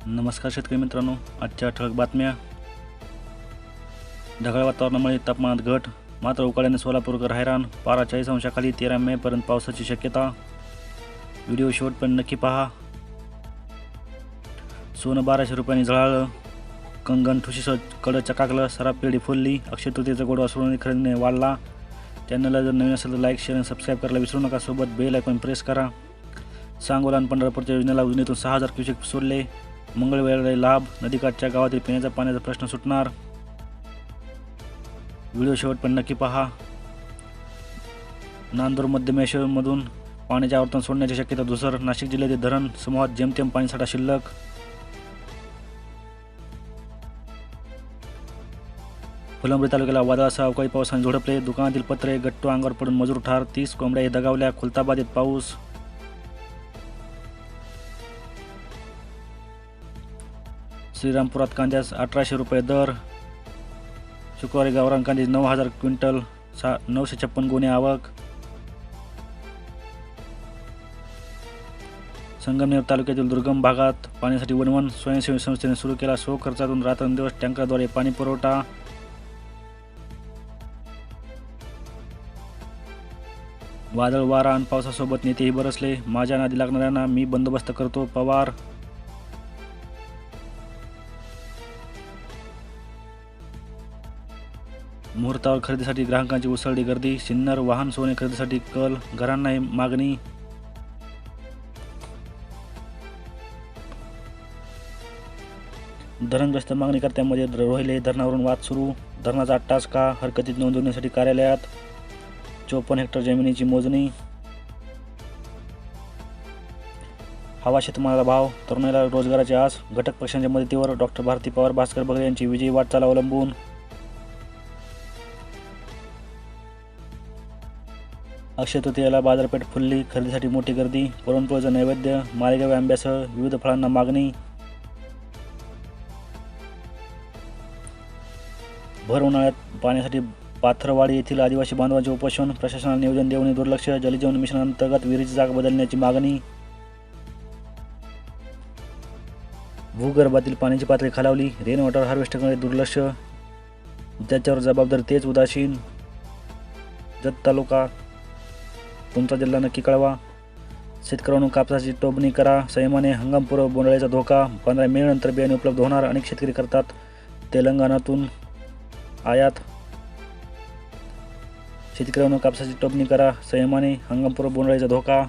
नमस्कार शेतकरी मित्रांनो, आजच्या ठळक बातम्या. ढगाळ वातावरणामुळे तापमानात घट, मात्र उकाड्याने सोलापूरकर हैराण. पारा 40 अंशाखाली 13 मेपर्यंत पावसाची शक्यता. व्हिडिओ शेवटपर्यंत नक्की पहा. सोनं 1200 रुपयांनी झळाळं, कंगन ठुशीसह कडं चकाकलं, सराफ पेढी फुलली. अक्षय तृतीयेचा गोडवा सोनं खरेदीने वाढला. चॅनलला जर नवीन असेल तर लाईक, शेअर आणि सबस्क्राईब करायला विसरू नका. सोबत बेल आयकॉन प्रेस करा. सांगोला आणि पंढरपूरच्या योजनेला उजनीतून 6000 क्युसेक सोडले. मंगळवेळेला लाभ, नदीकाठच्या गावातील पिण्याच्या पाण्याचा प्रश्न सुटणार. व्हिडिओ शेवटपर्यंत नक्की पहा. नांदूर मध्यमेश्वरमधून पाण्याचे आवर्तन सोडण्याची शक्यता धुसर. नाशिक जिल्ह्यातील धरण समूहात जेमतेम पाणीसाठा शिल्लक. फुलंब्री तालुक्याला वादळासह अवकाळी पावसाने झोडपले. दुकानातील पत्रे, गट्टू अंगावर पडून मजूर ठार. 30 कोंबड्याही दगावल्या. खुलताबादेत पाऊस. श्रीरामपुरात कांद्यास 1800 रुपये दर. शुक्रवारी गावरान कांदे 9000 क्विंटल, 956 गोणे आवक. संगमनेर तालुक्यातील दुर्गम भागात पाण्यासाठी वणवण. स्वयंसेवी संस्थेने सुरू केला सो खर्चातून रात्रंदिवस टँकरद्वारे पाणी पुरवठा. वादळ, वारा आणि पावसासोबत नेतेही बरसले. माझ्या नादी लागणाऱ्यांना मी बंदोबस्त करतो, पवार. मुहूर्तावर खरेदीसाठी ग्राहकांची उसळली गर्दी. सिन्नर वाहन सोने खरेदीसाठी कल, घरांनाही मागणी. धरणग्रस्त मागणीकर्त्यांमध्ये रोहिले धरणावरून वाद सुरू. धरणाचा 8 तास का हरकतीत नोंदवण्यासाठी कार्यालयात. 54 हेक्टर जमिनीची मोजणी. हवा शेतमालाला भाव, तरुणाईला रोजगाराची आस. घटक पक्षांच्या मदतीवर डॉक्टर भारती पवार, भास्कर बगरे यांची विजयी वाटचाल अवलंबून. अक्षय तृतीयेला बाजारपेठ फुलली. खरेदीसाठी मोठी गर्दी. पुरणपोळीचं नैवेद्य, मालेगावी आंब्यासह विविध फळांना मागणी. भर उन्हाळ्यात पाण्यासाठी पाथरवाडी येथील आदिवासी बांधवांचे उपोषण. प्रशासनाला नियोजन देऊनही दुर्लक्ष. जलजीवन मिशनांतर्गत विहिरीची जागा बदलण्याची मागणी. भूगर्भातील पाण्याची पातळी खालावली. रेन वॉटर हार्वेस्टिंगकडे दुर्लक्ष. ज्याच्यावर जबाबदार तेच उदासीन. जत तालुका तुमचा जिल्हा नक्की कळवा. शेतकऱ्यांना कापसाची टोभणी करा संयमाने. हंगामपूर्व बोंडअळीचा धोका. 15 मे नंतर बियाणे उपलब्ध होणार. अनेक शेतकरी करतात तेलंगणातून आयात. शेतकऱ्यांना कापसाची टोभणी करा संयमाने. हंगामपूर्व बोंडअळीचा धोका.